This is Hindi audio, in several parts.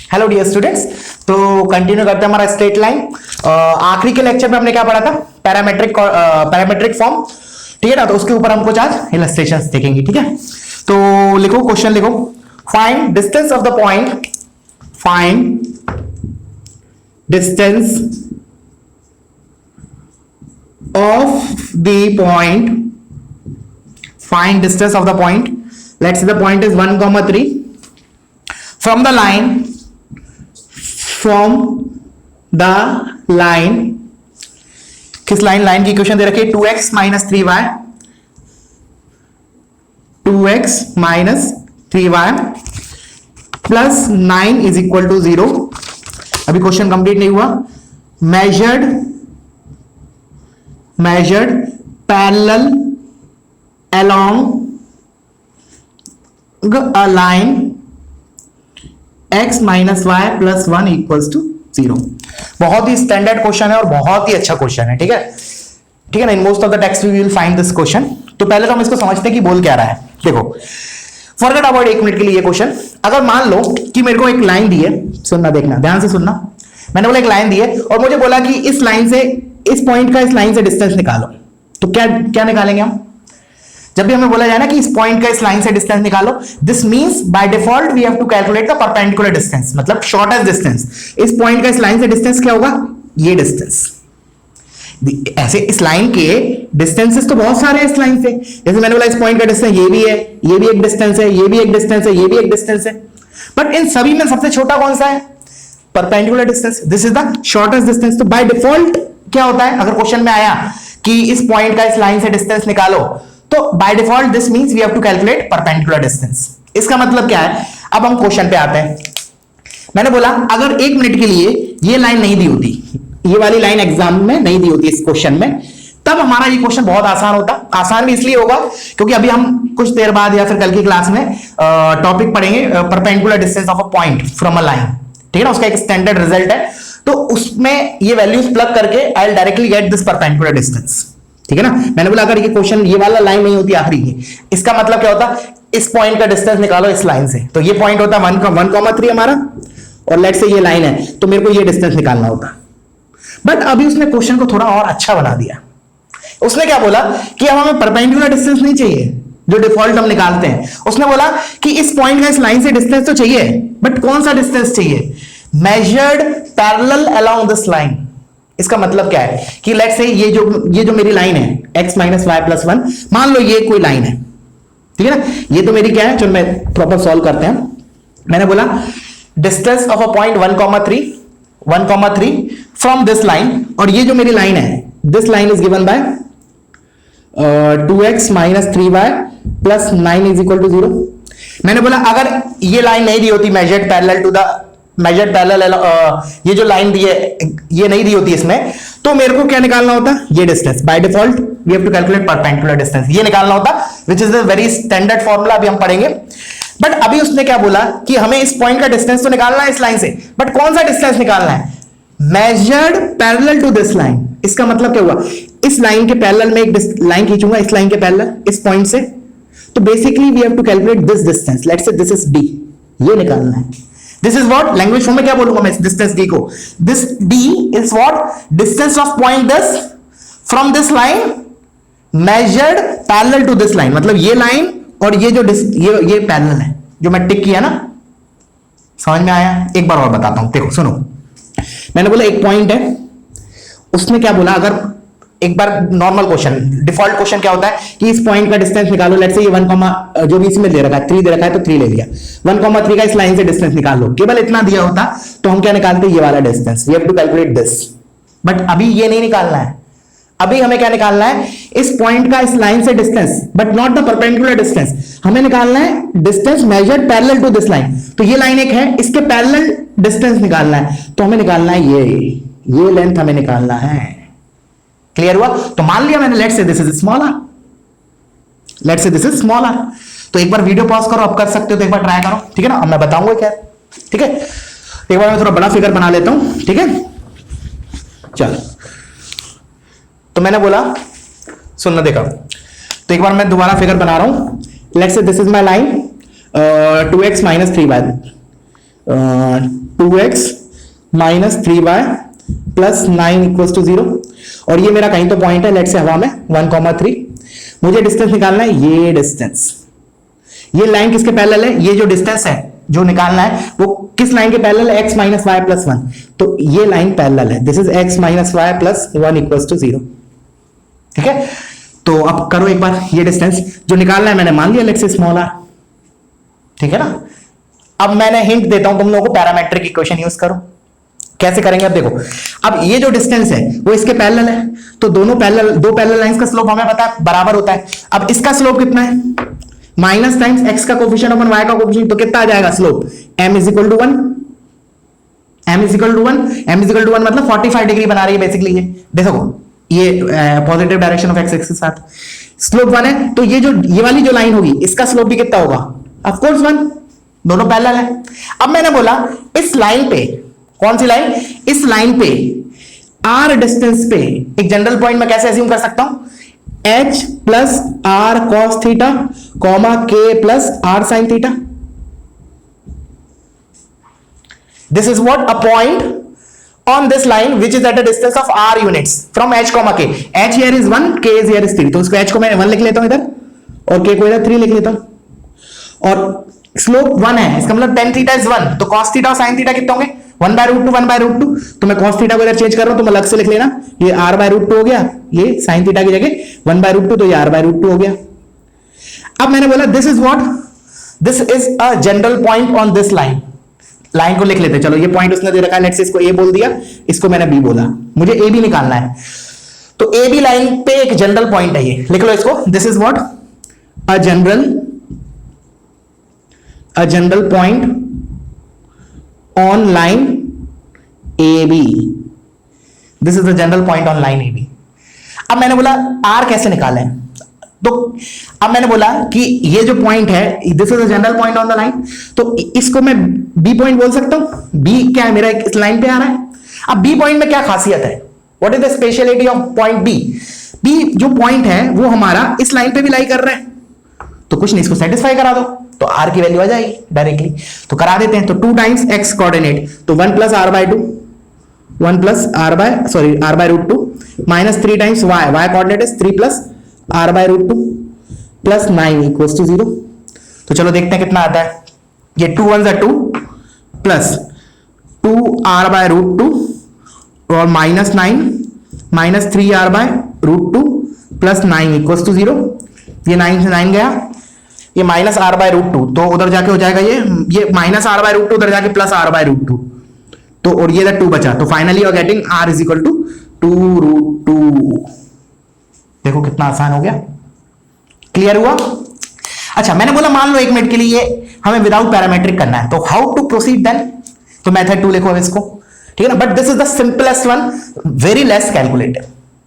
हेलो डियर स्टूडेंट्स, तो कंटिन्यू करते हैं हमारा स्ट्रेट लाइन। आखिरी के लेक्चर में हमने क्या पढ़ा था? पैरामेट्रिक फॉर्म, ठीक है ना। तो उसके ऊपर हम कुछ आज इलस्ट्रेशंस देखेंगे, ठीक है। तो लिखो, क्वेश्चन लिखो, find distance of the point, find distance of the point, find distance of the point. Let's say the point is 1,3 from the line, किस लाइन की इक्वेशन दे रखी है? 2x minus 3y, 2x minus 3y plus 9 is equal to 0। अभी क्वेश्चन कंप्लीट नहीं हुआ। measured parallel along a line x minus Y plus 1 equals to 0। बहुत ही स्टैंडर्ड क्वेश्चन है और बहुत ही अच्छा क्वेश्चन है, ठीक है, ठीक है ना। In most of the text we will find this question. तो पहले तो हम इसको समझते हैं कि बोल क्या रहा है। देखो, फॉरगेट अबाउट 1 मिनट के लिए ये क्वेश्चन। अगर मान लो कि मेरे को एक लाइन दी है, सुनना, देखना ध्यान से सुनना। मैंने बोला एक लाइन दी है और मुझे बोला कि इस लाइन से, इस पॉइंट का इस लाइन से डिस्टेंस निकालो। तो क्या निकालेंगे हम? जब भी हमें बोला जाए ना कि इस पॉइंट का इस लाइन से डिस्टेंस निकालो, this means by default we have to calculate the perpendicular distance, मतलब शॉर्टेस्ट डिस्टेंस। इस पॉइंट का इस लाइन से डिस्टेंस क्या होगा? ये डिस्टेंस। ऐसे इस लाइन के डिस्टेंसेस तो बहुत सारे हैं इस लाइन से। जैसे मैंने बोला इस पॉइंट का डिस्टेंस ये भी है, ये भी एक डिस्टेंस है, ये भी एक डिस्टेंस है, ये भी एक डिस्टेंस है, बट इन सभी में सबसे छोटा कौन सा है? Perpendicular distance. This is the shortest distance. तो बाय डिफॉल्ट क्या होता है, अगर क्वेश्चन में आया कि इस पॉइंट का इस लाइन से डिस्टेंस निकालो, तो by default this means we have to calculate perpendicular distance. इसका मतलब क्या है? अब हम क्वेश्चन पे आते हैं। मैंने बोला अगर 1 मिनट के लिए ये लाइन नहीं दी होती, ये वाली लाइन एग्जाम में नहीं दी होती इस क्वेश्चन में, तब हमारा ये क्वेश्चन बहुत आसान होता। आसान भी इसलिए होगा क्योंकि अभी हम कुछ देर बाद या फिर कल की क्लास में टॉपिक पढ़ेंगे perpendicular distance of a point from a line, ठीक है ना। उसका एक स्टैंडर्ड रिजल्ट है, तो उसमें ये वैल्यूज प्लग करके I will directly get this perpendicular distance, ठीक है ना। मैंने बोला अगर ये क्वेश्चन ये वाला लाइन नहीं होती आखिरी की, इसका मतलब क्या होता? इस पॉइंट का डिस्टेंस निकालो इस लाइन से। तो ये पॉइंट होता 1,3 हमारा, और लेट से ये लाइन है, तो मेरे को ये डिस्टेंस निकालना होता। बट अभी उसने क्वेश्चन को थोड़ा और अच्छा बना दिया। उसने क्या बोला कि अब हमें परपेंडिकुलर डिस्टेंस नहीं चाहिए जो डिफॉल्ट हम निकालते हैं। उसने बोला कि इस पॉइंट का इस लाइन से डिस्टेंस तो चाहिए, बट कौन सा डिस्टेंस चाहिए? Measured parallel along this line. इसका मतलब क्या है कि लेट्स से ये जो मेरी लाइन है x माइनस वाई प्लस 1, मान लो ये कोई लाइन है, ठीक है ना। ये तो मेरी क्या है, जो मैं प्रॉपर सॉल्व करते हैं। मैंने बोला distance of a point 1,3 from this line, और ये जो मेरी लाइन है, this line is given by 2x minus 3y plus 9 is equal to 0। मैंने बोला अगर ये लाइन नहीं दी होती मेजर्ड पैरेलल, ये जो लाइन दी है ये नहीं दी होती इसमें, तो मेरे को क्या निकालना होता? ये distance. By default we have to calculate perpendicular distance, ये निकालना होता, which is the very standard formula, अभी हम पढ़ेंगे। बट अभी उसने क्या बोला कि हमें इस पॉइंट का डिस्टेंस तो निकालना है इस लाइन से, बट कौन सा डिस्टेंस निकालना है? Measured parallel to this line. इसका मतलब क्या हुआ? इस लाइन के पैरेलल में एक लाइन खींचूंगा, इस लाइन के पैरेलल, इस पॉइंट से। तो basically we have to calculate this distance. Let's say this is d, ये निकालना है। This is what, language form में क्या बोलूंगा मैं डिस्टेंस d को? This d is what, distance of point this from this line measured parallel to this line. मतलब ये लाइन और ये जो ये पैरेलल है जो मैं टिक किया ना, समझ में आया? एक बार और बताता हूं, देखो सुनो। मैंने बोला एक पॉइंट है, उसने क्या बोला, अगर एक बार नॉर्मल क्वेश्चन, डिफॉल्ट क्वेश्चन क्या होता है कि इस पॉइंट का डिस्टेंस निकालो। लेट्स से ये 1, जो भी इसमें दे रखा है 3 दे रखा है, तो 3 ले लिया। 1,3 का इस लाइन से डिस्टेंस निकालो। केवल इतना दिया होता तो हम क्या निकालते? ये वाला distance. We have to calculate this. But अभी ये नहीं निकालना है। अभी हमें क्या निकालना है? इस पॉइंट का इस लाइन से distance, but not the perpendicular distance. हमें निकालना है distance measured parallel to this line. तो ये लाइन एक है, इसके पैरेलल डिस्टेंस निकालना है, तो हमें निकालना है ये लेंथ हमें निकालना है। क्लियर हुआ? तो मान लिया मैंने, let's say this is smaller, let's say this is smaller. तो एक बार वीडियो पॉज करो, आप कर सकते हो, तो एक बार ट्राई करो, ठीक है ना। अब मैं बताऊंगा क्या, ठीक है। एक बार मैं थोड़ा बड़ा फिगर बना लेता हूं, ठीक है। चलो, तो मैंने बोला, सुनना, देखा, तो एक बार मैं दोबारा फिगर बना रहा हूं। Let's say this is my line 2x minus 3y, 2x minus 3y plus 9 equal to 0। और ये मेरा कहीं तो पॉइंट है, लेट से हवा में 1,3। मुझे डिस्टेंस निकालना है, ये डिस्टेंस, ये लाइन किसके पैरेलल है, ये जो डिस्टेंस है जो निकालना है वो किस लाइन के पैरेलल है, x माइनस वाई प्लस 1। तो ये लाइन पैरेलल है, this is x minus Y plus 1 equal to 0। ठीक है, तो अब करो एक बार, ये डिस्टेंस जो निकालना है मैंने मान लिया लेट्स से स्मॉल r। ठीक है ना, अब मैंने हिंट देता हूं तुम लोगों को, पैरामेट्रिक इक्वेशन यूज करो। कैसे करेंगे, अब देखो, अब ये जो डिस्टेंस है वो इसके पैरेलल है, तो दो पैरेलल लाइंस का स्लोप हमें पता है बराबर होता है। अब इसका स्लोप कितना है, माइनस टाइम्स x का कोफिशिएंट अपन y का कोफिशिएंट, तो कितना आ जाएगा slope, m is equal to 1। m is equal to 1, m is equal to 1 मतलब 45 डिग्री बना रही है बेसिकली। ये देखो, ये positive direction of x axis के साथ स्लोप 1 है, तो ये वाली जो लाइन होगी इसका स्लोप भी कितना होगा, ऑफ कोर्स 1, दोनों पैरेलल है। अब मैंने बोला इस लाइन पे, कौन सी लाइन, इस लाइन पे r डिस्टेंस पे एक जनरल पॉइंट मैं कैसे अज्यूम कर सकता हूं, h plus r cos theta comma k plus r sine theta. This is what a point on this line which is at a distance of r units from h comma k। h here is 1, k is here is 3, तो इसको h को मैं 1 लिख लेता हूं इधर और k को इधर 3 लिख लेता हूं। और स्लोप 1 है, इसका मतलब tan थीटा इज 1, तो cos थीटा और sin थीटा कितने होंगे, 1/√2 1/√2। तो मैं cos थीटा को इधर चेंज कर रहा हूं, तो मैं अलग से लिख लेना, ये r/√2 हो गया, ये sin थीटा की जगह 1/√2, तो ये r/√2 हो गया। अब मैंने बोला this is what, this is a general point on this line. Line को लिख लेते हैं, चलो ये पॉइंट उसने दे रखा है, लेट्स से इसको ए बोल दिया, इसको मैंने बी बोला, मुझे ए बी निकालना है। तो ए बी लाइन पे एक जनरल पॉइंट है, ये लिख लो इसको, this is what a general point on line A B, this is the general point on line A B. अब मैंने बोला आर कैसे निकालें, तो अब मैंने बोला कि ये जो पॉइंट है this is a general point on the line, तो इसको मैं बी पॉइंट बोल सकता हूं। बी क्या है, मेरा इस लाइन पे आ रहा है। अब बी पॉइंट में क्या खासियत है, what is the speciality of point B. B जो पॉइंट है वो हमारा इस लाइन पे भी लाई कर रहा है, तो कुछ नहीं, इसको सेटिस्फाई करा दो तो आर की वैल्यू आ जाएगी डायरेक्टली, तो करा देते हैं। तो 2 टाइम्स एक्स कोऑर्डिनेट, तो 1 plus r/2, 1 plus r/√2 minus 3 times y coordinate is 3 plus r/√2 plus 9 equal to 0। तो चलो देखते हैं कितना आता है, ये 2 1 2 प्लस 2r/√2 और minus 9 minus 3r/√2 plus 9 equal to 0। ये 9 से 9 गया, ये माइनस r/√2, तो उधर जाके हो जाएगा ये माइनस r/√2 उधर जाके प्लस r/√2, तो और ये 2 बचा, तो finally you are getting r is equal to 2√2। देखो कितना आसान हो गया, क्लियर हुआ। अच्छा मैंने बोला मान लो 1 मिनट के लिए हमें विदाउट पैरामेट्रिक करना है, तो हाउ टू प्रोसीड देन, तो मेथड 2 लिखो इसको, ठीक है ना, but this is the simplest one, very less calculative,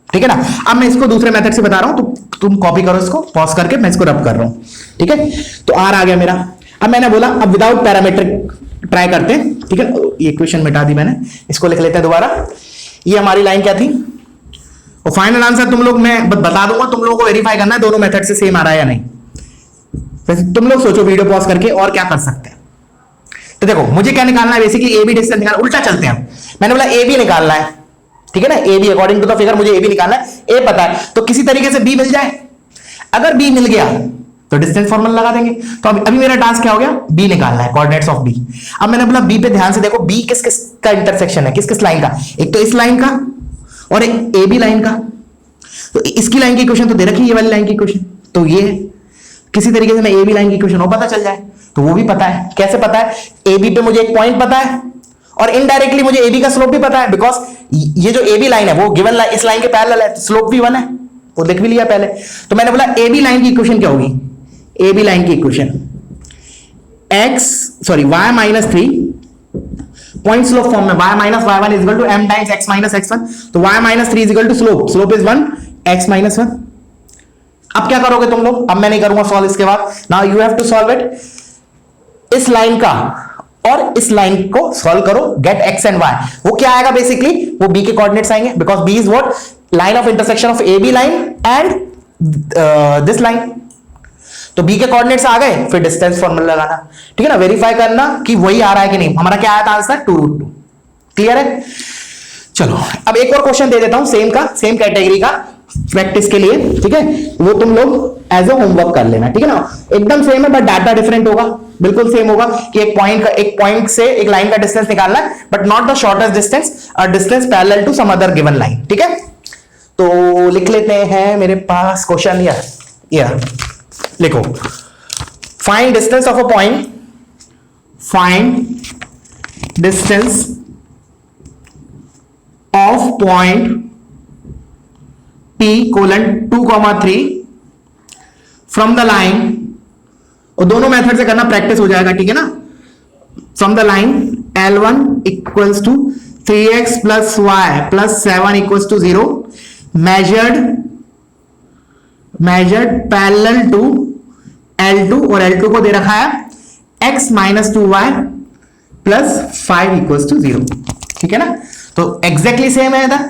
ठीक है ना। अब मैं इसको दूसरे मेथड से बता रहा हूं, तो तुम कॉपी करो इसको, पॉज करके मैं इसको रब कर रहा हूं, ठीक है। तो आर आ गया मेरा। अब मैंने बोला अब विदाउट पैरामेट्रिक ट्राई करते हैं, ठीक है। ये इक्वेशन मिटा दी मैंने, इसको लिख लेते हैं दोबारा। ये हमारी लाइन क्या थी, और फाइनल आंसर तुम लोग मैं बता दूंगा, तुम लोगों को वेरीफाई करना है दोनों मेथड से सेम आ रहा है या नहीं। वैसे तुम लोग सोचो वीडियो पॉज करके और क्या कर सकते हैं। तो देखो मुझे क्या निकालना है, बेसिकली ए बी डिस्टेंस निकालना, उल्टा चलते हैं। मैंने बोला ए बी निकालना है, ठीक है ना, A B according to the figure मुझे ए बी निकालना है, ए पता है, तो किसी तरीके से बी मिल जाए। अगर बी मिल गया तो डिस्टेंस फॉर्मूला लगा देंगे। तो अभी मेरा टास्क क्या हो गया, बी निकालना है, कोऑर्डिनेट्स ऑफ बी। अब मैंने बोला बी पे ध्यान से देखो, बी किस किस का इंटरसेक्शन है, किस किस लाइन का, एक तो इस लाइन का और एक ए बी लाइन का। तो इसकी लाइन की इक्वेशन तो दे रखी है, ये वाली लाइन की इक्वेशन, तो ये किसी तरीके से मैं ए बी लाइन की इक्वेशन वो पता चल जाए, तो वो भी पता है। कैसे पता है, ए बी पे मुझे एक पॉइंट पता है और इनडायरेक्टली मुझे ए बी का स्लोप भी पता है, बिकॉज ये जो ए बी लाइन है वो गिवन लाइन इस लाइन के पैरेलल है, स्लोप भी 1 है, वो लिख भी लिया पहले। तो मैंने बोला ए बी लाइन की इक्वेशन क्या होगी, ए बी लाइन की equation y minus 3 point slope form में, y minus y1 is equal to m times x minus x1, तो y minus 3 is equal to slope is 1 x minus 1। अब क्या करोगे तुम लोग, अब मैं नहीं करूंगा सॉल्व इसके बाद, now you have to solve it. इस लाइन का और इस लाइन को सॉल्व करो, गेट x एंड y। वो क्या आएगा बेसिकली, वो b के कोऑर्डिनेट्स आएंगे, because b is what line of intersection of A B line and this line. तो बी के कोऑर्डिनेट्स आ गए, फिर डिस्टेंस फॉर्मूला लगाना, ठीक है ना, वेरीफाई करना कि वही आ रहा है कि नहीं। हमारा क्या आया था आंसर 2√2। क्लियर है? चलो अब एक और क्वेश्चन दे देता हूं सेम का, सेम कैटेगरी का प्रैक्टिस के लिए, ठीक है, वो तुम लोग एज ए होमवर्क कर लेना, ठीक है ना। एकदम सेम है बट डाटा डिफरेंट होगा, बिल्कुल सेम होगा कि एक पॉइंट से एक लाइन का डिस्टेंस निकालना है, but not the shortest distance, a distance parallel to some other given line, ठीक है। तो लिख लेते हैं, मेरे पास क्वेश्चन या लिखो, find distance of a point, find distance of point P colon 2,3 from the line, और दोनों मेथड से करना, प्रैक्टिस हो जाएगा, ठीक है ना। From the line L1 equals to 3x plus y plus 7 equals to 0, measured parallel to L2, और L2 को दे रखा है x minus 2y plus 5 equals to 0, ठीक है ना। तो एग्जैक्टली सेम है इधर,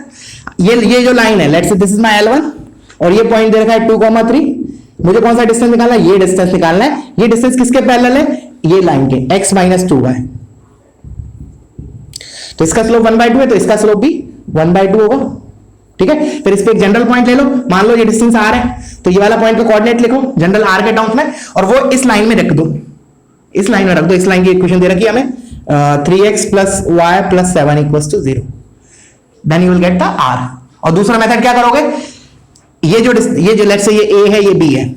ये जो लाइन है, let's say this is my L1 और ये पॉइंट दे रखा है 2,3, मुझे कौन सा डिस्टेंस निकालना है, ये डिस्टेंस निकालना है। ये डिस्टेंस किसके पैरेलल है, ये लाइन के, x माइनस 2y। तो इसका स्लोप 1/2 है, तो इसका स्लोप भी 1/2 होगा, ठीक है। फिर इस पे एक जनरल पॉइंट ले लो, मान लो ये डिस्टेंस r है, तो ये वाला पॉइंट का कोऑर्डिनेट लिखो जनरल r के टर्म्स में, और वो इस लाइन में रख दो, इस लाइन में रख दो। इस लाइन की इक्वेशन दे रखी है हमें 3x plus y plus 7 equals to 0, then you will get the r। और दूसरा मेथड क्या करोगे, ये जो लेट्स से ये a है, ये b है,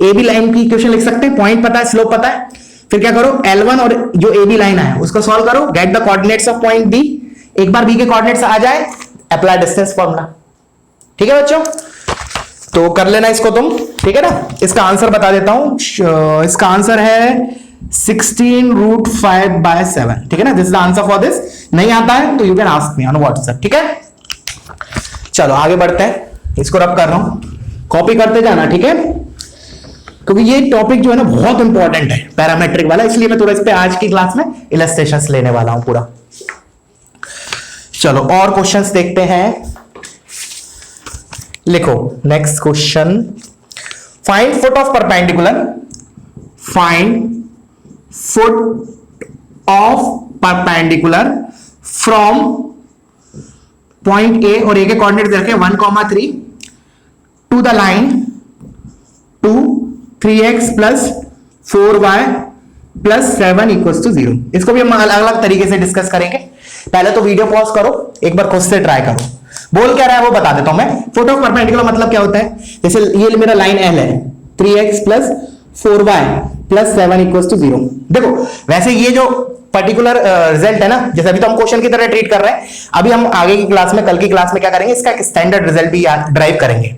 ए बी लाइन की इक्वेशन लिख सकते हैं, पॉइंट पता है, स्लोप पता है। फिर क्या करो, L1 और जो ए बी लाइन है उसको सॉल्व करो, get the coordinates of point B। एक बार B के कोऑर्डिनेट्स आ जाए, अप्लाई डिस्टेंस फॉर्मूला, ठीक है बच्चों। तो कर लेना इसको तुम, ठीक है ना। इसका आंसर बता देता हूं, इसका आंसर है 16√5/7, ठीक है ना। This is the answer for this. नहीं आता है तो you can ask me on WhatsApp, ठीक है। चलो आगे बढ़ते हैं, इसको रब कर रहा हूं, कॉपी करते जाना, ठीक है, क्योंकि ये टॉपिक जो है ना बहुत इंपॉर्टेंट है पैरामेट्रिक वाला, इसलिए मैं थोड़ा इस पे आज की क्लास में इलस्ट्रेशंस लेने वाला हूं पूरा। चलो और क्वेश्चंस देखते हैं, लिखो next question, find foot of perpendicular, find foot of perpendicular from point A, और ए के कोऑर्डिनेट दे रखे 1,3 to the line 3x plus 4y plus 7 equals to 0। इसको भी हम अलग अलग तरीके से डिस्कस करेंगे। पहले तो वीडियो पॉज करो, एक बार खुद से ट्राई करो, बोल क्या रहा है वो बता देता हूं मैं। फुट ऑफ परपेंडिकुलर मतलब क्या होता है, जैसे ये मेरा लाइन L है, 3x plus 4y plus 7 equals to 0। देखो वैसे ये जो पर्टिकुलर रिजल्ट है ना, जैसे अभी तो हम क्वेश्चन की तरह ट्रीट कर रहे हैं, अभी हम आगे की क्लास में, कल की क्लास में क्या करेंगे, इसका एक स्टैंडर्ड रिजल्ट भी ड्राइव करेंगे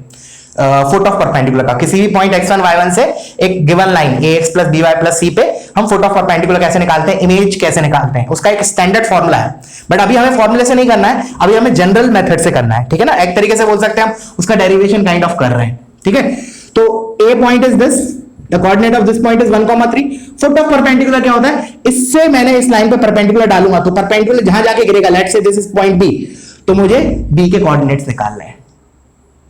फुट ऑफ परपेंडिकुलर का। किसी भी पॉइंट x1 y1 से एक given line ax plus by plus c पे हम फुट ऑफ परपेंडिकुलर कैसे निकालते हैं, इमेज कैसे निकालते हैं, उसका एक स्टैंडर्ड फॉर्मूला है। बट अभी हमें फॉर्मूले से नहीं करना है, अभी हमें जनरल मेथड से करना है, ठीक है ना। एक तरीके से बोल सकते हैं हम उसका डेरिवेशन काइंड ऑफ कर रहे हैं, ठीक है। तो a point is this, the coordinate of this point is 1,3। Foot of perpendicular क्या होता है, इससे मैंने इस लाइन पे परपेंडिकुलर डालूंगा तो परपेंडिकुलर जहां जाके गिरेगा, let's say this is point b, तो मुझे b के कोऑर्डिनेट्स निकालने हैं।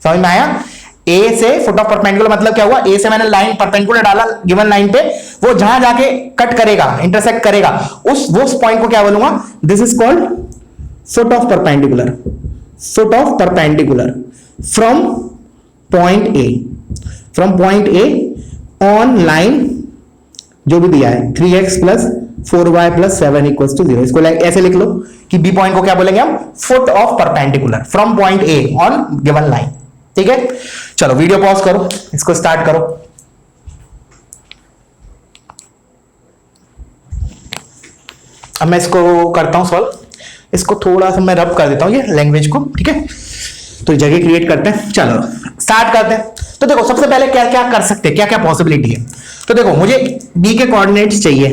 समझ में आया? A से फुट ऑफ परपेंडिकुलर मतलब क्या हुआ, A से मैंने लाइन परपेंडिकुलर डाला गिवन लाइन पे, वो जहां जाके कट करेगा, इंटरसेक्ट करेगा, वो पॉइंट को क्या बोलूंगा, this is called foot of perpendicular. Foot of perpendicular from point A, from point A on line जो भी दिया है 3x plus 4y plus 7 equals to 0। इसको ऐसे लिख लो कि B पॉइंट को क्या बोलेंगे हम, foot of perpendicular from point A on given line, ठीक है। चलो वीडियो पॉज करो, इसको स्टार्ट करो। अब मैं इसको करता हूं सॉल्व, इसको थोड़ा सा मैं रब कर देता हूं ये लैंग्वेज को, ठीक है। तो जगह क्रिएट करते हैं, चलो स्टार्ट करते हैं। तो देखो सबसे पहले क्या क्या कर सकते हैं, क्या क्या पॉसिबिलिटी है। तो देखो मुझे बी के कोऑर्डिनेट्स चाहिए,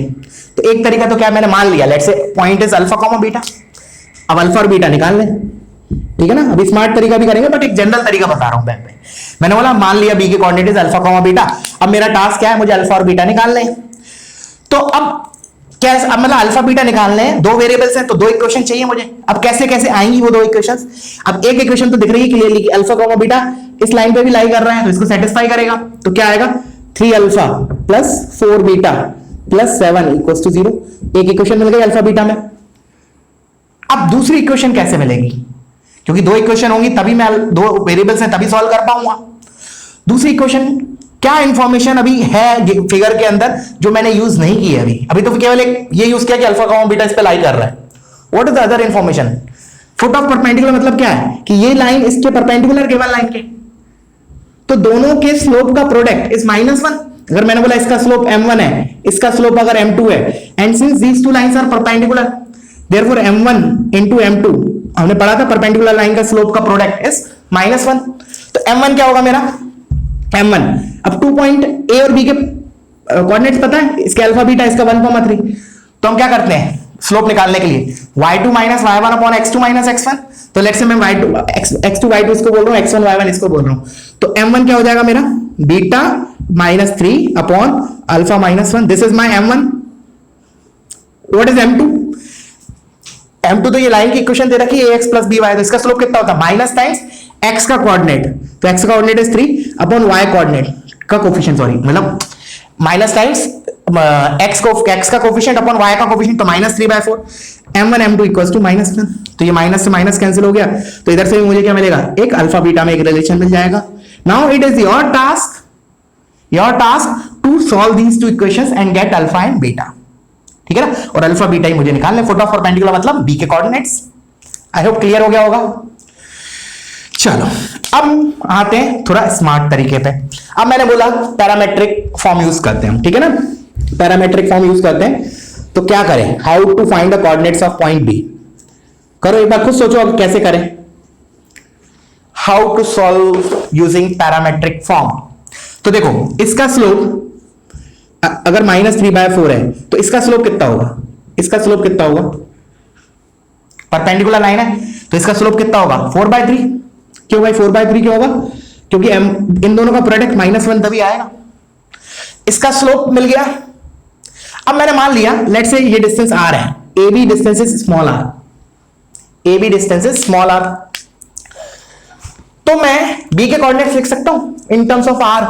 तो एक तरीका तो क्या मैंने मान लिया, let's say point is alpha comma beta, अब अल्फा और बीटा निकाल लें, ठीक है ना। अभी स्मार्ट तरीका भी करेंगे बट एक जनरल तरीका बता रहा हूं मैं। मैंने बोला मान लिया बी के coordinate is alpha comma beta, अब मेरा टास्क क्या है, मुझे अल्फा और बीटा निकालने हैं। तो अब क्या, अब मतलब अल्फा बीटा निकालने हैं, दो वेरिएबल्स हैं तो दो इक्वेशन चाहिए मुझे। अब कैसे कैसे आएंगी वो दो इक्वेशंस, अब एक इक्वेशन तो दिख रही है क्लियरली कि अल्फा कॉमा बीटा इस लाइन पे भी लाई कर रहा है तो इसको सेटिस्फाई करेगा, तो क्या आएगा 3 alpha plus 4 beta plus 7 equals to 0। एक इक्वेशन मिल गई अल्फा बीटा में। अब दूसरी इक्वेशन कैसे मिलेगी, क्योंकि दो इक्वेशन होंगी तभी मैं दो वेरिएबल्स हैं तभी सॉल्व कर पाऊंगा। दूसरी इक्वेशन क्या इंफॉर्मेशन अभी है फिगर के अंदर जो मैंने यूज नहीं की है अभी तो केवल एक ये यूज किया कि अल्फा कॉमा बीटा इस पे लाई कर रहा है। What is the other information? Foot of perpendicular मतलब क्या है कि ये लाइन इसके परपेंडिकुलर केवल लाइन के, तो दोनों के स्लोप का प्रोडक्ट इज -1। अगर मैंने बोला इसका स्लोप m1 है, इसका स्लोप अगर m2 है, and since these two lines are perpendicular therefore m1 into m2, हमने पढ़ा था परपेंडिकुलर लाइन का स्लोप का प्रोडक्ट इज -1। तो m1 क्या होगा मेरा? m1 अब 2 पॉइंट a और b के कोऑर्डिनेट्स पता है, इसके अल्फा बीटा, इसका 1,3। तो हम क्या करते हैं स्लोप निकालने के लिए y2 minus y1 upon x2 minus x1। तो लेट्स से मैं x2 y2 इसको बोल रहा हूं, x1 y1 इसको बोल रहा हूं। तो m1 क्या हो जाएगा मेरा? Beta -3 upon alpha -1। This is my m1। What is m2? m2 तो ये लाइन की इक्वेशन दे रखी है ax प्लस by, तो इसका स्लोप कितना होता है? माइनस टाइम्स x का कोऑर्डिनेट, तो x का coordinate is 3 upon y coordinate का कोफिशिएंट, सॉरी मतलब माइनस टाइम्स x का कोफिशिएंट अपॉन y का कोफिशिएंट, तो -3/4। m1 m2 equals to -1। तो ये माइनस से माइनस कैंसिल हो गया, तो इधर से भी मुझे क्या मिलेगा? एक अल्फा बीटा में एक रिलेशन मिल जाएगा। Now it is your task to solve these two equations and get alpha and beta. ठीक है ना? और अल्फा बीटा ही मुझे निकालना है। फुट ऑफ परपेंडिकुलर मतलब b के कोऑर्डिनेट्स। आई होप क्लियर हो गया होगा। चलो अब आते हैं थोड़ा स्मार्ट तरीके पे। अब मैंने बोला पैरामेट्रिक फॉर्म यूज करते हैं, ठीक है ना? पैरामेट्रिक फॉर्म यूज करते हैं, तो क्या करें? How to find the coordinates of point B. करो एक बार खुद सोचो अब कैसे करें। How to solve using parametric form. तो देखो इसका स्लोप अगर -3/4 है तो इसका स्लोप कितना होगा? इसका स्लोप कितना होगा? परपेंडिकुलर लाइन है तो इसका स्लोप कितना होगा? 4/3। क्यों भाई 4/3 क्यों होगा? क्योंकि इन दोनों का प्रोडक्ट -1 तभी आएगा। इसका स्लोप मिल गया। अब मैंने मान लिया लेट्स से ये डिस्टेंस r है, AB distance is small r, AB distance is small r। तो मैं B के कोऑर्डिनेट्स लिख सकता हूं in terms of r।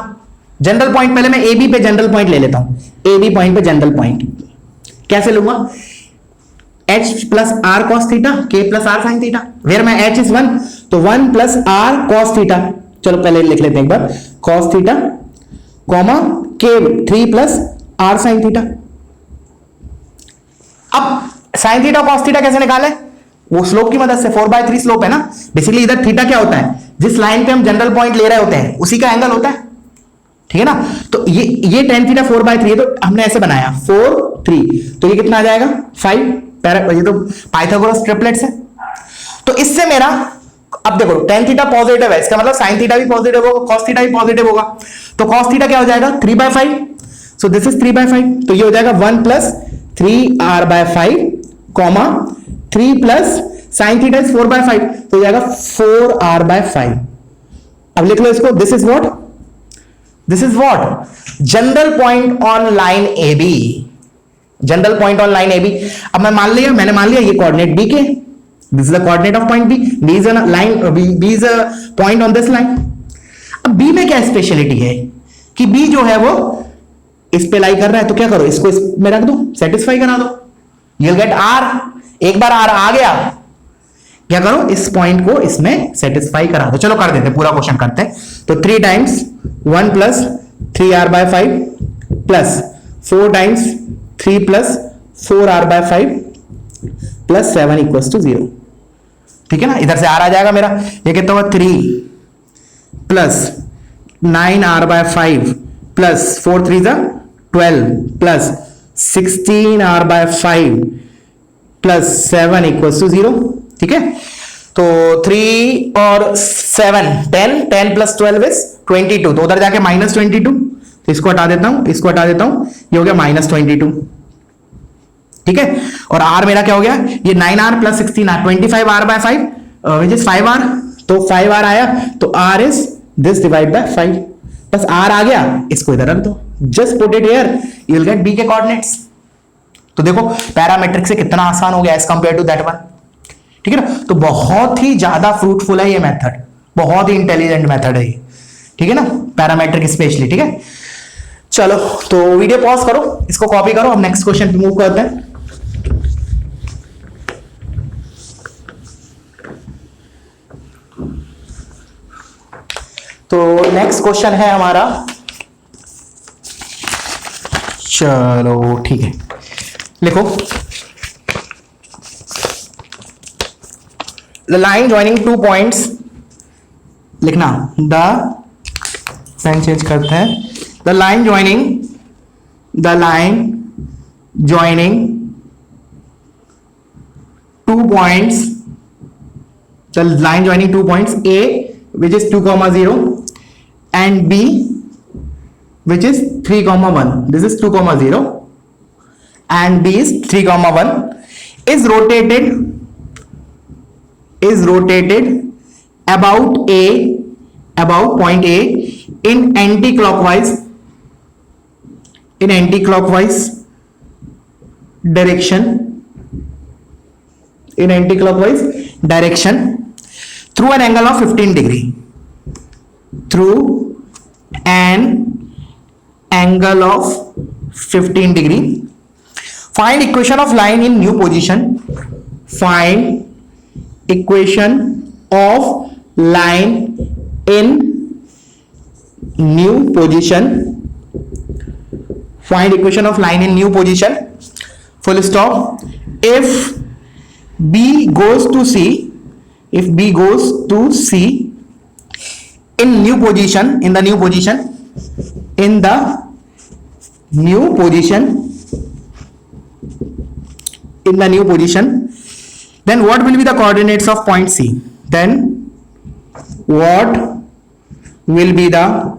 General point पहले मैं AB पे जनरल पॉइंट ले लेता हूं, AB पॉइंट पे जनरल पॉइंट कैसे लूंगा? h प्लस r cos थीटा, k प्लस r sin थीटा, वेयर मैं h इज 1, तो 1 प्लस r cos थीटा। चलो पहले लिख लेते हैं एक बार, cos theta comma k 3 plus r sin theta. अब sin थीटा cos थीटा कैसे निकाले? वो स्लोप की मदद से, 4/3 स्लोप है ना। बेसिकली इधर थीटा क्या होता है? जिस लाइन पे हम जनरल पॉइंट ले रहे होते हैं उसी का एंगल होता है, ठीक है ना? तो ये tan थीटा 4/3 है, तो हमने ऐसे बनाया 4 3, तो ये कितना आ जाएगा? 5। ये तो पाइथागोरस ट्रिपलेट्स है। तो इससे मेरा, अब देखो tan थीटा पॉजिटिव है, इसका मतलब sin थीटा भी पॉजिटिव होगा, cos थीटा भी पॉजिटिव होगा। तो cos थीटा क्या हो जाएगा? 3/5। सो दिस इज 3/5। तो ये हो जाएगा 1 plus 3r/5 comma 3 plus sin theta is 4/5, तो हो जाएगा 4r/5। अब लिख लो इसको, this is what? This is what? General point on line AB। General point on line AB। अब मैंने मान लिया ये कोऑर्डिनेट B के, this is the coordinate of point B, B is a line, B is a point on this line. अब B में क्या स्पेशलिटी है कि B जो है वो इस पे लाई कर रहा है, तो क्या करो इसको इसमें रख दो, सेटिस्फाई करा दो, यू विल गेट R। एक बार R आ गया, क्या करो इस पॉइंट को इसमें सेटिस्फाई करा दो। चलो कर देते, पूरा क्वेश्चन करते हैं। तो 3 times 1 plus 3r/5 plus 4 times 3 plus 4r/5 plus 7 equals to 0। ठीक है ना? इधर से r आ जाएगा मेरा, ये कितना होगा? 3 plus 9r/5 plus 4 3 12 plus 16r/5 plus 7 equals to 0। ठीक है? तो 3 और 7 10 प्लस 12 इज 22, तो उधर जाके -22, तो इसको हटा देता हूं, इसको हटा देता हूं, ये हो गया -22। ठीक है? और r मेरा क्या हो गया? ये 9r plus 16r, 25r/5 which is 5r, तो 5r आया, तो r is this divide by 5। बस r आ गया, इसको इधर रख दो, just put it here, you will get b के कोऑर्डिनेट्स। तो देखो पैरामेट्रिक से कितना आसान हो गया as compare to that one. ठीक है ना? तो बहुत ही ज्यादा फ्रूटफुल है ये मेथड, बहुत ही इंटेलिजेंट मेथड है ये। ठीक है ना? Parametric specially. ठीक है? चलो तो वीडियो पॉज करो, इसको कॉपी करो, अब नेक्स्ट क्वेश्चन पे मूव करते हैं। तो नेक्स्ट क्वेश्चन है हमारा, चलो ठीक है, लिखो the line joining two points, लिखना द साइन चेंज करते हैं, the line joining two points, the line joining two points A which is 2,0 and B which is 3,1. This is 2,0 and B is 3,1 is rotated about point A in anti-clockwise direction through an angle of 15 degree. Find equation of line in new position. Find equation of line in new position. Full stop. If B goes to C, in the new position, then what will be the coordinates of point C? Then what will be the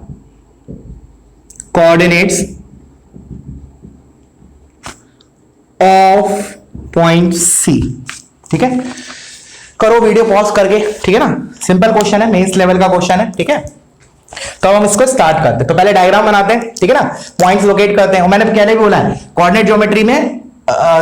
coordinates of point C? ठीक है, करो वीडियो पॉज करके, ठीक है ना, सिंपल क्वेश्चन है, मेंस लेवल का क्वेश्चन है, ठीक है। तो हम इसको स्टार्ट करते हैं, तो पहले डायग्राम बनाते हैं, ठीक है ना, पॉइंट्स लोकेट करते हैं। और मैंने पहले भी बोला है कोऑर्डिनेट ज्योमेट्री में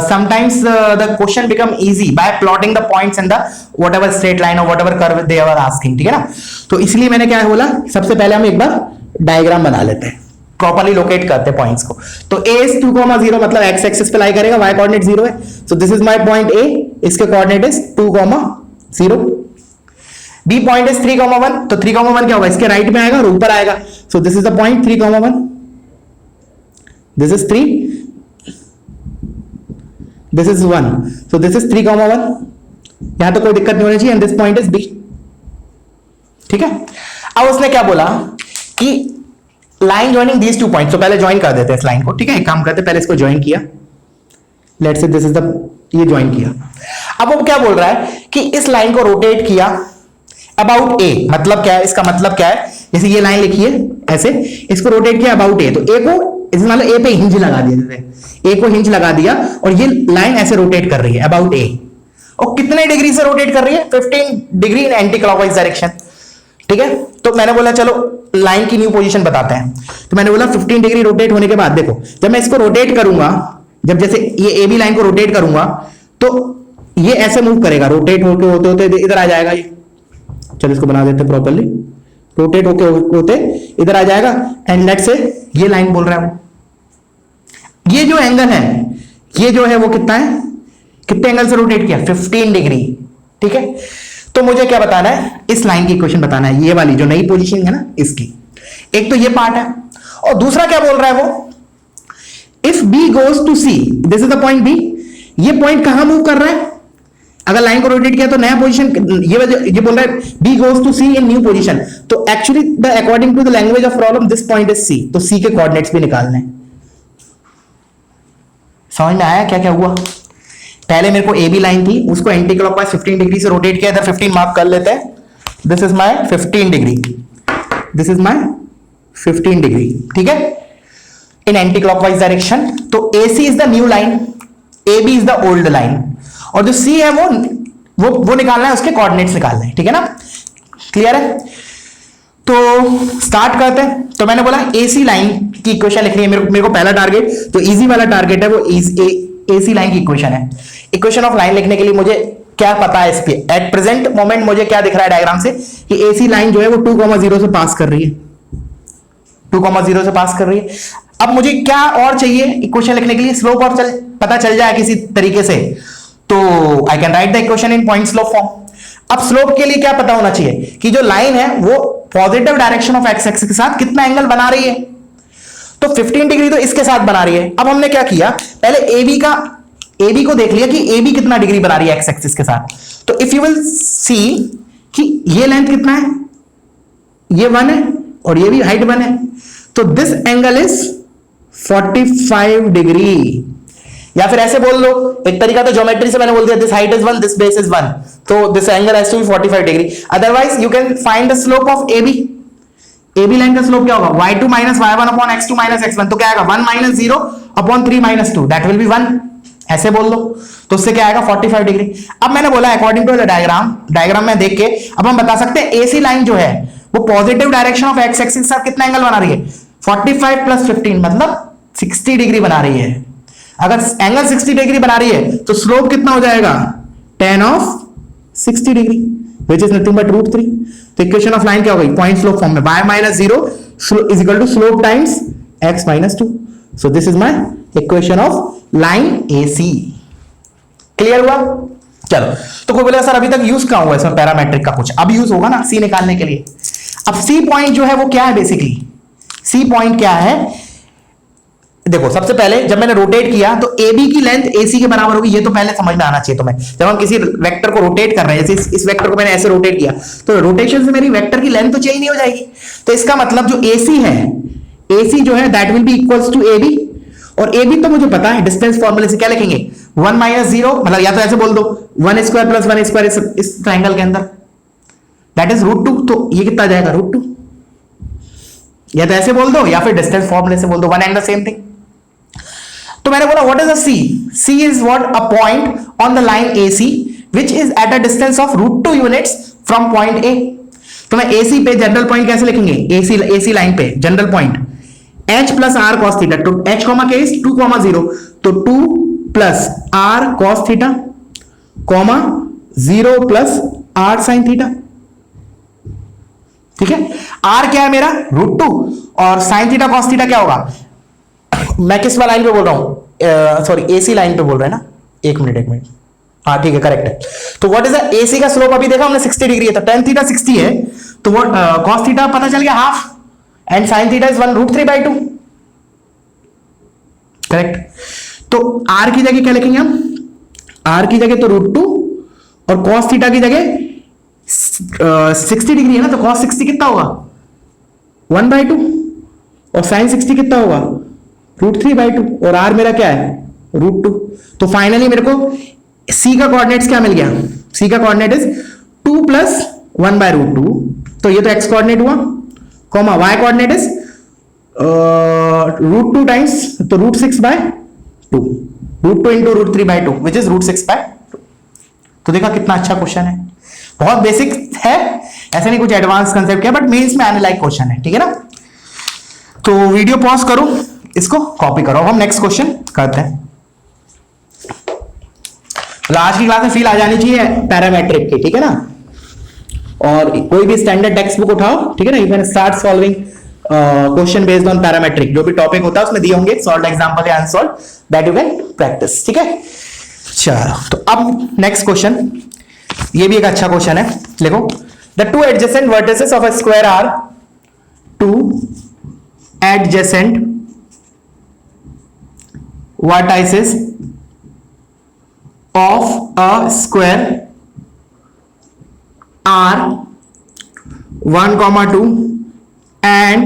sometimes the question become easy by plotting the points in the whatever straight line or whatever curve they were asking, ठीक है ना। तो इसलिए मैंने क्या बोला, सबसे पहले हम एक बार डायग्राम बना लेते हैं, प्रॉपर्ली लोकेट करते हैं पॉइंट्स को। तो A is 2,0 मतलब x एक्सिस पे लाई करेगा, y कोऑर्डिनेट 0 है, सो this is my point A, इसके coordinate is 2,0। B point is 3,1, तो 3,1 क्या होगा, इसके राइट में आएगा और ऊपर आएगा, सो this is the point 3,1, this is 3, this is 1, so this is 3,1, यहां तो कोई दिक्कत नहीं होनी चाहिए, and this point is B, ठीक है। अब उसने क्या बोला कि line joining these two points, तो पहले ज्वाइन कर देते हैं इस लाइन को, ठीक है, एक काम करते हैं, पहले इसको ज्वाइन किया, let's say this is the, ये ज्वाइन किया। अब वो क्या बोल रहा है कि इस लाइन को रोटेट किया अबाउट A, मतलब क्या है, इसका मतलब क्या है, जैसे ये लाइन लिखी है ऐसे, इसको रोटेट किया अबाउट A, तो A को इस मतलब A पे हिंज लगा दिया, जैसे A को हिंज लगा दिया और ये लाइन ऐसे रोटेट कर रही है अबाउट A, और कितने डिग्री से रोटेट कर रही है, 15 degree in anti clockwise direction, ठीक है। तो मैंने बोला चलो लाइन की न्यू पोजीशन बताते हैं, तो मैंने बोला 15 डिग्री रोटेट होने के बाद देखो, जब मैं इसको रोटेट करूंगा, जब जैसे ये ए बी लाइन को रोटेट करूंगा तो ये ऐसे मूव करेगा, रोटेट होते होते इधर आ जाएगा, ये चलो इसको बना देते प्रॉपर्ली, रोटेट होते होते इधर आ जाएगा, एंड लेट से ये लाइन बोल रहा है वो, ये जो एंगल है, ये जो है वो कितना है, कितने एंगल से रोटेट किया, 15 डिग्री, ठीक है। तो मुझे क्या बताना है, इस लाइन की इक्वेशन बताना है, ये वाली जो नई पोजीशन है ना इसकी, एक तो ये पार्ट है, और दूसरा क्या बोल रहा है वो, if B goes to C, this is the point B, ये पॉइंट कहां मूव कर रहा है, अगर लाइन को रोटेट किया तो नया पोजीशन, ये बोल रहा है B goes to C in new position, तो actually the according to the language of problem this point is C, तो C के कोऑर्डिनेट्स भी निकालने हैं। समझ में आया क्या क्या हुआ, पहले मेरे को ए बी लाइन थी, उसको एंटी क्लॉकवाइज 15 डिग्री से रोटेट किया, इधर 15 मार्क कर लेते हैं, this is my 15 degree, this is my 15 degree, ठीक है, इन एंटी क्लॉकवाइज डायरेक्शन। तो AC is the new line, AB is the old line, और जो C है वो निकालना है, उसके कोऑर्डिनेट्स निकालने हैं, ठीक है ना, क्लियर है। तो स्टार्ट करते हैं। तो मैंने बोला AC लाइन की इक्वेशन लिखनी है, मेरे को पहला टारगेट, तो इजी वाला टारगेट है वो AC लाइन की इक्वेशन है। इक्वेशन ऑफ लाइन लिखने के लिए मुझे क्या पता है, इस पे एट प्रेजेंट मोमेंट मुझे क्या दिख रहा है डायग्राम से कि AC लाइन जो है वो 2,0 से पास कर रही है, 2,0 से पास कर रही है। अब मुझे क्या और चाहिए इक्वेशन लिखने के लिए, स्लोप और पता चल जाए किसी तरीके से, तो I can write the equation in point slope form. अब स्लोप के लिए क्या पता होना चाहिए कि जो लाइन है वो positive direction of x axis के साथ कितना एंगल बना रही है, तो 15 डिग्री तो इसके साथ बना रही है। अब हमने क्या किया, पहले AB को देख लिया कि AB कितना डिग्री बना रही है एक्स एक्सिस के साथ। तो इफ यू विल सी कि ये लेंथ कितना है, ये 1 है और ये भी हाइट 1 है, तो दिस एंगल इज 45 डिग्री। या फिर ऐसे बोल लो, एक तरीका तो ज्योमेट्री से मैंने बोल दिया, this height is 1, this base is 1, तो this angle has to be 45 degree. Otherwise you can find the slope of AB line का स्लोप क्या होगा, y2 minus y1 upon x2 minus x1, तो क्या आएगा 1 minus 0 upon 3 minus 2, that will B 1, ऐसे बोल दो, तो उससे क्या आएगा 45 डिग्री। अब मैंने बोला अकॉर्डिंग टू द डायग्राम में देख के अब हम बता सकते हैं AC लाइन जो है वो positive direction of x axis के साथ कितना एंगल बना रही है, 45 प्लस 15 मतलब 60 डिग्री बना रही है। अगर एंगल 60 डिग्री बना रही है तो स्लोप कितना हो जाएगा, tan of 60 degree which is nothing but √3। तो इक्वेशन ऑफ लाइन क्या हो गई, पॉइंट स्लोप फॉर्म में, y minus 0 is equal to slope times x minus 2। So this is my equation of line AC। Clear हुआ? चलो, तो कोई बोलेगा सर अभी तक यूज कहां हुआ इसमें पैरामेट्रिक का कुछ, अब यूज होगा ना C निकालने के लिए। अब C पॉइंट जो है वो क्या है, बेसिकली C पॉइंट क्या है, देखो सबसे पहले जब मैंने रोटेट किया तो AB की लेंथ AC के बराबर होगी, ये तो पहले समझ में आना चाहिए तुम्हें। जब हम किसी वेक्टर को रोटेट कर रहे हैं, जैसे इस वेक्टर को मैंने ऐसे रोटेट किया, तो रोटेशन से मेरी वेक्टर की लेंथ तो चेंज नहीं हो जाएगी। तो इसका मतलब जो AC है, AC जो है that will be equals to AB, और AB तो मुझे पता है, डिस्टेंस फॉर्मूले से क्या लिखेंगे, 1 माइनस 0, मतलब या तो ऐसे बोल दो 1 स्क्वायर प्लस 1 स्क्वायर इस ट्राइंगल के अंदर, दैट इज √2, तो ये कितना जाएगा √2, या तो ऐसे बोल दो या फिर डिस्टेंस फॉर्मूले से बोल दो, one and the same thing. तो मैंने बोला what is a C is what, a point on the line AC which is at a distance of √2 units from point A। तो मैं AC पे जनरल पॉइंट कैसे लिखेंगे, AC लाइन पे जनरल पॉइंट H प्लस R cos थीटा, तो H कॉमा के इज 2 0, तो 2 plus R cos theta comma 0 plus R sin theta. ठीक है, R क्या है मेरा √2 और sin थीटा cos थीटा क्या होगा, मैं किस वाला लाइन पे बोल रहा हूं, सॉरी AC लाइन पे बोल रहे हैं ना, एक मिनट, हाँ ठीक है करेक्ट है। तो व्हाट इज द AC का स्लोप, अभी देखा हमने 60 डिग्री है, तो tan थीटा 60 है, तो व्हाट cos थीटा पता चल गया half, and sin theta is 1 √3/2, correct. तो R की जगह क्या लिखेंगे हम, R की जगह तो √2 और cos थीटा की जगह 60 डिग्री है ना, तो cos 60 कितना होगा 1/2 और sin 60 कितना होगा √3/2, और R मेरा क्या है √2। तो फाइनली मेरे को C का कोऑर्डिनेट्स क्या मिल गया, C का कोऑर्डिनेट इज 2 प्लस 1/√2, तो ये तो x कोऑर्डिनेट हुआ, comma y coordinate is √2 times, तो √6/2, √2 इंटू √3/2 विच इज √6/2। तो देखा कितना अच्छा क्वेश्चन है, बहुत बेसिक है, ऐसे नहीं कुछ एडवांस कंसेप्ट है, बट मेंस में आने लायक क्वेश्चन है, ठीक है ना। तो वीडियो पॉज करो, इसको कॉपी करो, हम नेक्स्ट क्वेश्चन करते हैं। आज की क्लास में फील आ जानी चाहिए पैरामेट्रिक की, ठीक है ना, और कोई भी स्टैंडर्ड टेक्स्ट बुक उठाओ, ठीक है ना, you can start solving question based on parametric, जो भी टॉपिक होता है उसमें दिए होंगे सॉल्व एग्जांपल या unsolve, that you can practice, ठीक है। चलो, तो अब नेक्स्ट क्वेश्चन, ये भी एक अच्छा क्वेश्चन है, देखो, the two adjacent vertices of a square are two adjacent vertices of a square are 1, 2 and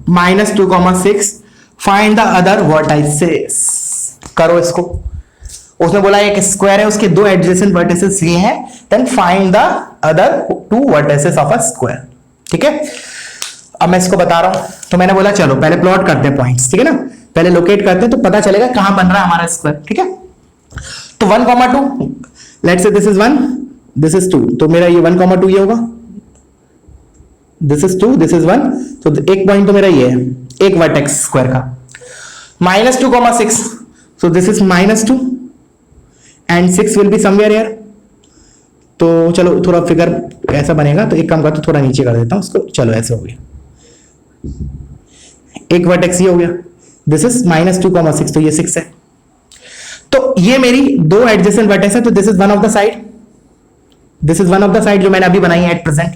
-2, 6, find the other vertices। करो इसको, उसने बोला एक स्क्वायर है, उसके दो एडजेसेंट वर्टिसेस ये हैं, then find the other 2 vertices of a square, ठीक है। अब मैं इसको बता रहा हूं, तो मैंने बोला चलो पहले प्लॉट करते हैं पॉइंट्स, ठीक है ना, पहले लोकेट करते हैं तो पता चलेगा कहां बन रहा है हमारा स्क्वायर, ठीक है। तो 1, 2, let's say this is 1, this is 2, तो मेरा ये 1, 2 ये होगा, दिस इज 2, दिस इज 1, तो एक पॉइंट तो मेरा ये है, एक वर्टेक्स स्क्वायर का। -2, 6, so this is -2 and 6 will be somewhere here। तो चलो थोड़ा फिगर ऐसा बनेगा, तो एक काम करता हूं थोड़ा नीचे कर देता हूं उसको, चलो ऐसे हो गया, एक वर्टेक्स ये हो गया, दिस इज -2, 6, तो ये 6 है। तो ये मेरी दो एडजेसेंट वर्टेक्स है, तो this is one of the side, this is one of the side जो मैंने अभी बनाई है एट प्रेजेंट।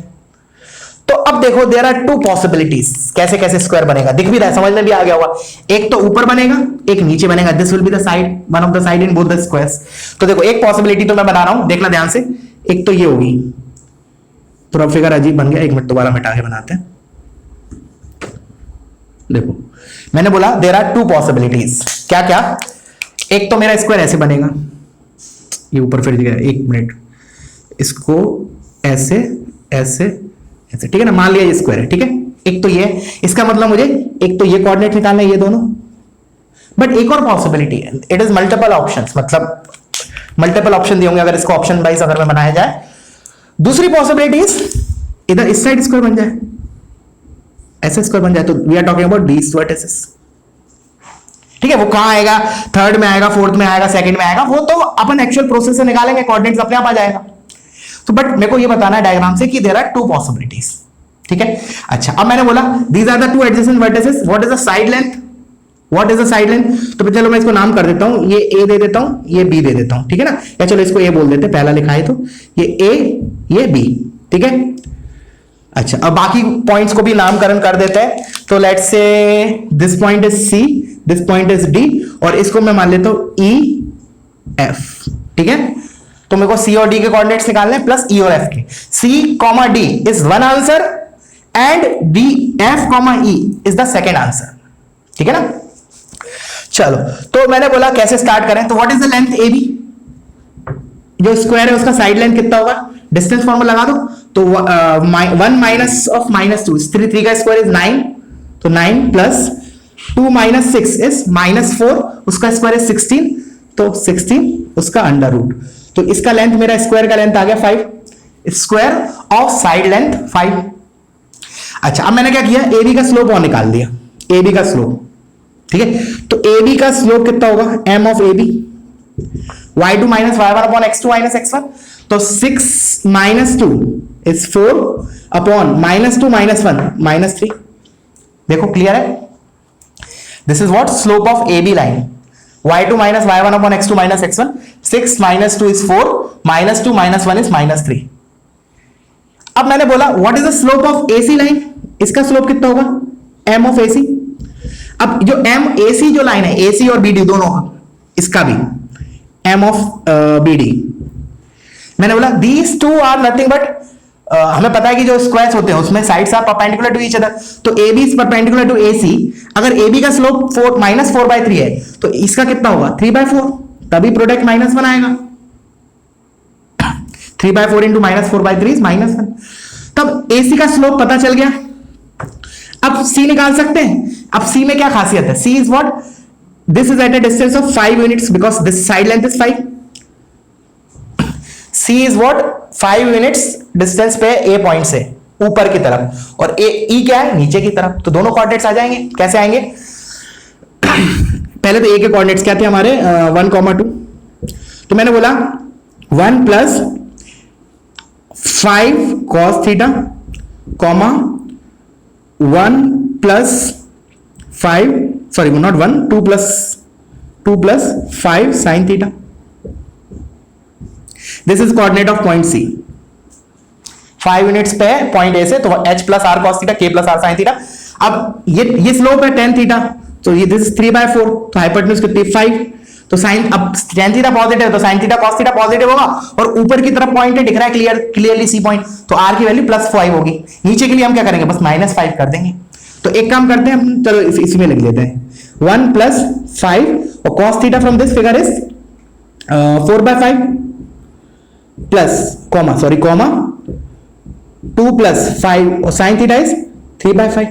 तो अब देखो देयर आर टू पॉसिबिलिटीज, कैसे कैसे स्क्वायर बनेगा, दिख भी रहा है, समझ में भी आ गया होगा। एक तो ऊपर बनेगा, एक नीचे बनेगा, this will be the side, one of the side in both the squares. तो देखो एक पॉसिबिलिटी तो मैं बना रहा हूं, देखना ध्यान से। एक तो ये होगी, पूरा फिगर अजीब बन गया, एक मिनट दोबारा मिटा के बनाते हैं। देखो मैंने बोला देयर आर टू पॉसिबिलिटीज, क्या क्या। एक तो मेरा स्क्वायर ऐसे बनेगा, ये ऊपर फिर गया, एक मिनट, इसको ऐसे ऐसे ऐसे, ठीक है ना, मान लिया ये स्क्वायर है, ठीक है। एक तो ये, इसका मतलब मुझे एक तो ये कोऑर्डिनेट निकालना है, ये दोनों। बट एक और पॉसिबिलिटी है, इट इज मल्टीपल ऑप्शंस, मतलब मल्टीपल ऑप्शन दिए होंगे अगर इसको ऑप्शन वाइज अगर में बनाया जाए। दूसरी पॉसिबिलिटी इज इधर इस साइड स्क्वायर बन जाए, ऐसे स्क्वायर बन जाए, तो we are talking about these vertices, ठीक है। वो कहां आएगा, थर्ड में आएगा, फोर्थ में आएगा, सेकंड में आएगा, वो तो अपन एक्चुअल प्रोसेस से निकालेंगे, कोऑर्डिनेट्स अपने आप आ जाएगा। तो बट मेरे को ये बताना है डायग्राम से कि देयर आर टू पॉसिबिलिटीज, ठीक है। अच्छा अब मैंने बोला these are the two adjacent vertices, what is the side length, what is the side length. तो चलो मैं इसको नाम कर देता हूं, ये ए दे देता हूं, ये बी दे देता हूं, ठीक है ना, या चलो इसको ए बोल देते हैं, पहला लिखा है तो ये ए ये बी, ठीक है। अच्छा अब बाकी पॉइंट्स को भी नामकरण कर देते हैं। तो let's say this point is C, this point is D, और इसको मैं मान लेता हूं ई एफ, ठीक है। तो मेरे को सी और डी के कोऑर्डिनेट्स निकालने हैं प्लस ई और एफ के। C comma D is one answer and D F comma E is the second answer, ठीक है ना। चलो तो मैंने बोला कैसे स्टार्ट करें, तो what is the length A B, जो स्क्वायर है उसका साइड लेंथ कितना होगा, डिस्टेंस फॉर्मूला लगा दो। तो 1 माइनस ऑफ -2, 3 का स्क्वायर इज 9, तो 9 प्लस 2 माइनस 6 इज -4, उसका स्क्वायर इज 16, तो 16 उसका अंडर रूट। तो इसका लेंथ, मेरा स्क्वायर का लेंथ आ गया 5, स्क्वायर ऑफ साइड लेंथ 5। अच्छा अब मैंने क्या किया, ए बी का स्लोप और निकाल दिया, ए बी का स्लोप, ठीक है। तो ए बी का स्लोप कितना होगा, m of A B, y2 minus y1 upon x2 minus x1, तो 6 माइनस 2 इज 4 अपॉन -2 माइनस 1 -3। देखो क्लियर है, this is what slope of A B line, y2 minus y1 upon x2 minus x1, 6 minus 2 is 4, -2 minus 1 is -3। अब मैंने बोला what is the slope of A C line, इसका स्लोप कितना होगा, m ऑफ एसी। अब जो m AC जो लाइन है, AC और BD दोनों का, इसका भी m ऑफ BD, मैंने बोला these two are nothing but, हमें पता है कि जो स्क्वायर्स होते हैं उसमें sides are perpendicular to each other, तो AB is perpendicular to AC। अगर AB का स्लोप -4/3 है, तो इसका कितना होगा 3/4, तभी प्रोडक्ट -1 आएगा, 3/4 इंटू -4/3 इज -1। तब AC का स्लोप पता चल गया। अब C निकाल सकते हैं। अब C में क्या खासियत है, C is what, this is at a distance of 5 units because this side length is 5। C is what 5 units distance पे A पॉइंट से ऊपर की तरफ, और E क्या है, नीचे की तरफ। तो दोनों कोऑर्डिनेट्स आ जाएंगे, कैसे आएंगे पहले तो A के कोऑर्डिनेट्स क्या थे हमारे 1, 2, तो मैंने बोला 1 plus 5 cos theta, comma 1 plus 5, sorry not 1, 2 plus 5 sin theta. This is coordinate of point C, 5 units पे पॉइंट ए से, तो h plus r cos theta, k plus r sine theta. अब ये स्लोप है tan थीटा, तो ये दिस 3/4, तो हाइपोटेन्यूज कितनी 5, तो साइन, अब tan थीटा पॉजिटिव है तो sin theta cos theta positive होगा, और ऊपर की तरफ पॉइंट है, दिख रहा है क्लियरली सी पॉइंट, तो r की वैल्यू +5 होगी। नीचे के लिए हम क्या करेंगे, बस -5 कर देंगे। तो एक काम करते हैं हम, चलो इसमें लिख लेते हैं 1 प्लस 5, और cos theta from this figure is 4/5 plus comma 2 plus 5, और sin थीटा इज 3/5।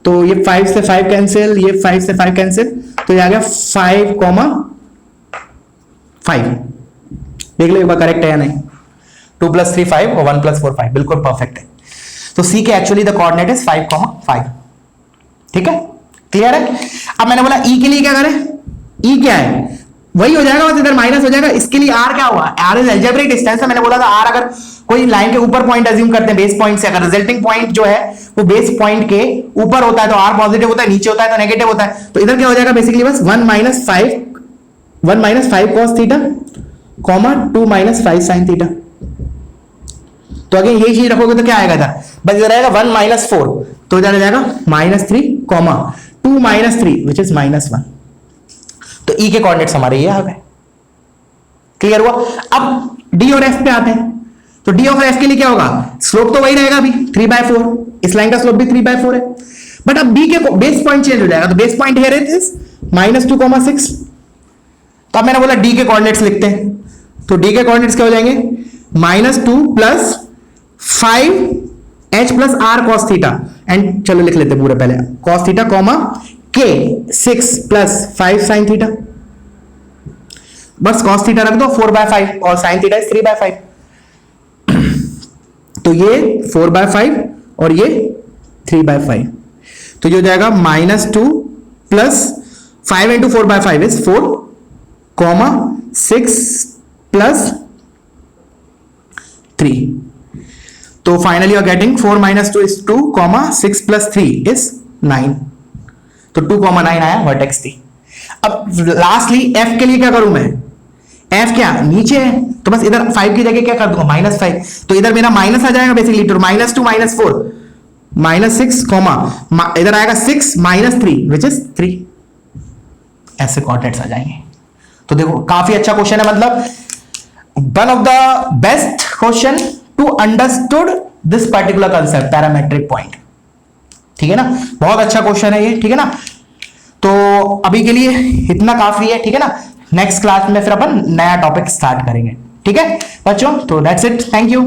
तो ये 5 से 5 कैंसिल, ये 5 से 5 कैंसिल, तो ये आ गया 5,5। देख लो एक बार करेक्ट है या नहीं, 2 प्लस 3 5 और 1 प्लस 4 5, बिल्कुल परफेक्ट है। तो C के एक्चुअली द कोऑर्डिनेट इज 5,5, ठीक है, क्लियर है। अब मैंने बोला E के लिए क्या करें, E क्या है, वही हो जाएगा, बस इधर माइनस हो जाएगा। इसके लिए आर क्या होगा, आर इज अलजेब्रिक डिस्टेंस है। मैंने बोला था आर अगर कोई लाइन के ऊपर पॉइंट अज्यूम करते हैं बेस पॉइंट से, अगर रिजल्टिंग पॉइंट जो है वो बेस पॉइंट के ऊपर होता है तो आर पॉजिटिव होता है, नीचे होता है तो नेगेटिव होता है। तो इधर क्या हो जाएगा बेसिकली बस 1 - 5 cos थीटा, 2 - 5 sin थीटा। तो अगर यही चीज रखोगे तो क्या आएगा इधर, बस इधर आएगा 1 - 4, तो इधर आ जाएगा -3, 2 - 3 विच इज -1। तो ई के कोऑर्डिनेट्स हमारे ये आ गए। क्लियर हुआ। अब डी और एफ पे आते हैं। तो डी और एफ के लिए क्या होगा, स्लोप तो वही रहेगा अभी 3/4, इस लाइन का स्लोप भी 3/4 है। बट अब बी के बेस पॉइंट चेंज हो जाएगा। तो बेस पॉइंट हियर इज -2, 6। तो अब मैंने बोला डी के कोऑर्डिनेट्स लिखते हैं। तो डी के कोऑर्डिनेट्स क्या हो जाएंगे, -2 + 5h + r cos theta. And चलो लिख लेते पूरे पहले, cos theta, k 6 + 5 sin theta. बस cos थीटा रख दो 4/5 और sin थीटा 3/5। तो ये 4/5 और ये 3/5। तो ये हो जाएगा -2 + 5 × 4/5 इज 4, 6 + 3। तो finally you are getting 4 - 2 is 2, 6 + 3 is 9। तो 2, 9 आया वर्टेक्स थी। अब लास्टली एफ के लिए क्या करूं मैं, एफ क्या नीचे है तो बस इधर 5 की जगह क्या कर दूंगा -5। तो इधर मेरा माइनस आ जाएगा बेसिकली, तो -2 - 4 -6, इधर आएगा 6 - 3 विच इज 3। ऐसे कोऑर्डिनेट्स आ जाएंगे। तो देखो काफी अच्छा क्वेश्चन है, मतलब one of the best question to understood this particular concept parametric point. ठीक है ना, बहुत अच्छा क्वेश्चन है ये। ठीक है ना, तो अभी के लिए इतना काफी है। ठीक है ना, नेक्स्ट क्लास में फिर अपन नया टॉपिक स्टार्ट करेंगे। ठीक है बच्चों, तो दैट्स इट, थैंक यू।